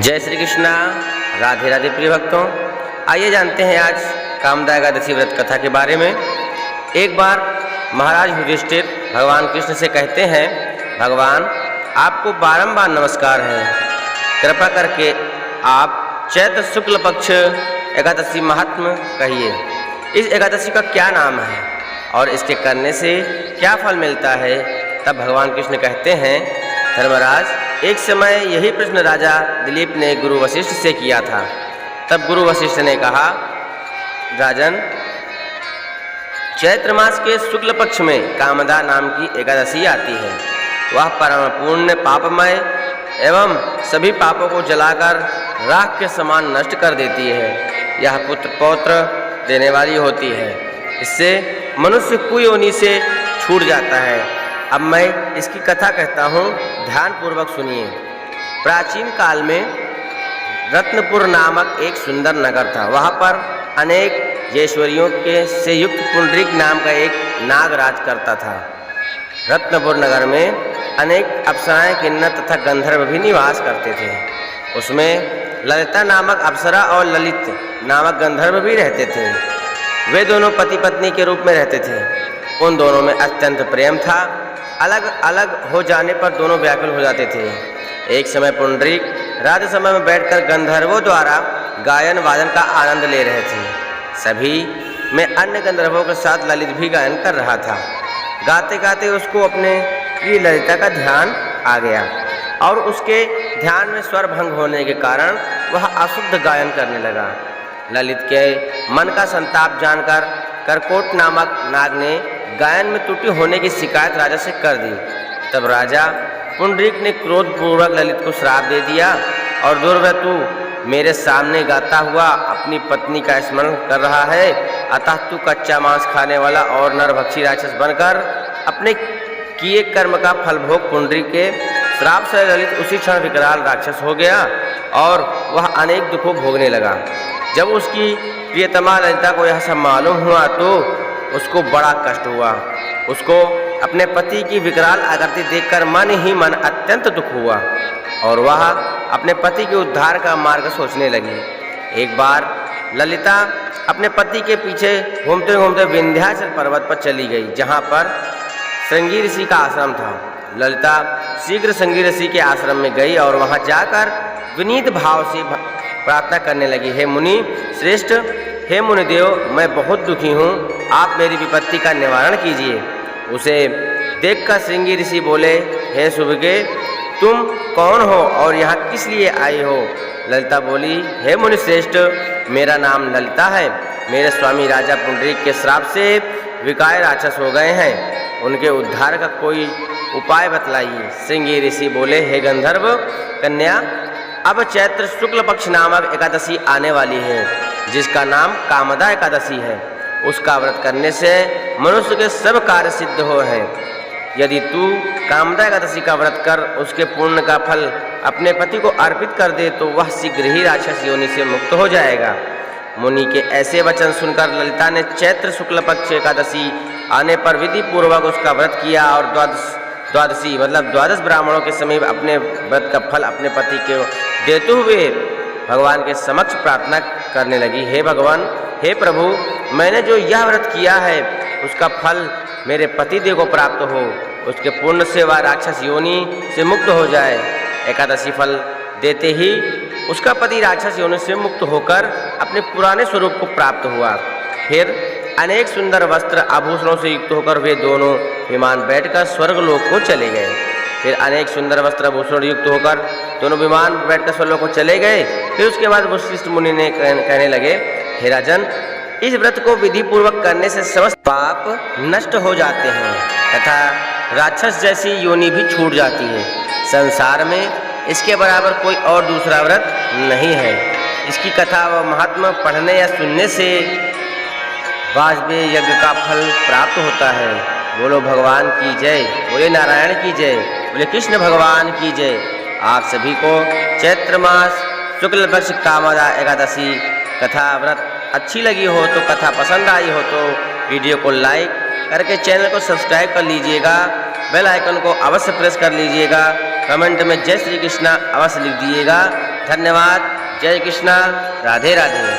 जय श्री कृष्णा। राधे राधे प्रिय भक्तों, आइए जानते हैं आज कामदा एकादशी व्रत कथा के बारे में। एक बार महाराज युधिष्ठिर भगवान कृष्ण से कहते हैं, भगवान आपको बारंबार नमस्कार है, कृपा करके आप चैत्र शुक्ल पक्ष एकादशी महात्म कहिए। इस एकादशी का क्या नाम है और इसके करने से क्या फल मिलता है। तब भगवान कृष्ण कहते हैं, धर्मराज एक समय यही प्रश्न राजा दिलीप ने गुरु वशिष्ठ से किया था। तब गुरु वशिष्ठ ने कहा, राजन, चैत्र मास के शुक्ल पक्ष में कामदा नाम की एकादशी आती है। वह परम पुण्य पापमय एवं सभी पापों को जलाकर राख के समान नष्ट कर देती है। यह पुत्र पौत्र देने वाली होती है। इससे मनुष्य कुयोनि से छूट जाता है। अब मैं इसकी कथा कहता हूँ, ध्यान पूर्वक सुनिए। प्राचीन काल में रत्नपुर नामक एक सुंदर नगर था। वहाँ पर अनेक जयश्वरियों के से युक्त पुंडरीक नाम का एक नाग राज करता था। रत्नपुर नगर में अनेक अप्सराएं, किन्नर तथा गंधर्व भी निवास करते थे। उसमें ललिता नामक अप्सरा और ललित नामक गंधर्व भी रहते थे। वे दोनों पति पत्नी के रूप में रहते थे। उन दोनों में अत्यंत प्रेम था। अलग अलग हो जाने पर दोनों व्याकुल हो जाते थे। एक समय पुंडरीक रात समय में बैठकर गंधर्वों द्वारा गायन वादन का आनंद ले रहे थे। सभी में अन्य गंधर्वों के साथ ललित भी गायन कर रहा था। गाते गाते उसको अपने प्रिय ललिता का ध्यान आ गया और उसके ध्यान में स्वर भंग होने के कारण वह अशुद्ध गायन करने लगा। ललित के मन का संताप जानकर करकोट नामक नाग ने गायन में त्रुटि होने की शिकायत राजा से कर दी। तब राजा पुंडरीक ने क्रोधपूर्वक ललित को श्राप दे दिया और दुर्व्य, तू मेरे सामने गाता हुआ अपनी पत्नी का स्मरण कर रहा है, अतः तू कच्चा मांस खाने वाला और नरभक्षी राक्षस बनकर अपने किए कर्म का फल भोग। पुंडरीक के श्राप से ललित उसी क्षण विकराल राक्षस हो गया और वह अनेक दुखों भोगने लगा। जब उसकी प्रियतमा ललिता को यह सब मालूम हुआ तो उसको बड़ा कष्ट हुआ। उसको अपने पति की विकराल आकृति देखकर मन ही मन अत्यंत दुख हुआ और वह अपने पति के उद्धार का मार्ग सोचने लगी। एक बार ललिता अपने पति के पीछे घूमते घूमते विंध्याचल पर्वत पर चली गई, जहाँ पर श्रृंगी ऋषि का आश्रम था। ललिता शीघ्र श्रृंगी ऋषि के आश्रम में गई और वहाँ जाकर विनीत भाव से प्रार्थना करने लगी, हे मुनि श्रेष्ठ, हे मुनिदेव, मैं बहुत दुखी हूँ, आप मेरी विपत्ति का निवारण कीजिए। उसे देखकर श्रृंगी ऋषि बोले, हे सुभगे, तुम कौन हो और यहाँ किस लिए आई हो। ललिता बोली, हे मुनि श्रेष्ठ, मेरा नाम ललिता है। मेरे स्वामी राजा पुंडरीक के श्राप से विकार राक्षस हो गए हैं, उनके उद्धार का कोई उपाय बतलाइए। श्रृंगी ऋषि बोले, हे गंधर्व कन्या, अब चैत्र शुक्ल पक्ष नामक एकादशी आने वाली है, जिसका नाम कामदा एकादशी है। उसका व्रत करने से मनुष्य के सब कार्य सिद्ध हो हैं। यदि तू कामदा एकादशी का व्रत कर उसके पुण्य का फल अपने पति को अर्पित कर दे तो वह शीघ्र ही राक्षस योनि से मुक्त हो जाएगा। मुनि के ऐसे वचन सुनकर ललिता ने चैत्र शुक्ल पक्ष एकादशी आने पर विधि पूर्वक उसका व्रत किया और द्वादशी मतलब 12 ब्राह्मणों के समीप अपने व्रत का फल अपने पति को देते हुए भगवान के समक्ष प्रार्थना करने लगी, हे भगवान, हे प्रभु, मैंने जो यह व्रत किया है उसका फल मेरे पतिदेव को प्राप्त हो, उसके पुण्य से वह राक्षस योनि से मुक्त हो जाए। एकादशी फल देते ही उसका पति राक्षस योनि से मुक्त होकर अपने पुराने स्वरूप को प्राप्त हुआ। फिर अनेक सुंदर वस्त्र आभूषणों से युक्त होकर वे दोनों विमान बैठकर स्वर्गलोक को चले गए। फिर अनेक सुंदर वस्त्र आभूषण युक्त होकर दोनों विमान बैठकर स्वर्गलोक को चले गए। फिर उसके बाद वशिष्ठ मुनि ने कहने लगे, हे राजन, इस व्रत को विधि पूर्वक करने से समस्त पाप नष्ट हो जाते हैं तथा राक्षस जैसी योनि भी छूट जाती है। संसार में इसके बराबर कोई और दूसरा व्रत नहीं है। इसकी कथा व महात्मा पढ़ने या सुनने से वाजपेयी यज्ञ का फल प्राप्त होता है। बोलो भगवान की जय, बोले नारायण की जय, बोले कृष्ण भगवान की जय। आप सभी को चैत्र मास शुक्ल पक्ष कामदा एकादशी कथा व्रत अच्छी लगी हो तो, कथा पसंद आई हो तो वीडियो को लाइक करके चैनल को सब्सक्राइब कर लीजिएगा। बेल आइकन को अवश्य प्रेस कर लीजिएगा। कमेंट में जय श्री कृष्णा अवश्य लिख दीजिएगा। धन्यवाद। जय कृष्णा। राधे राधे।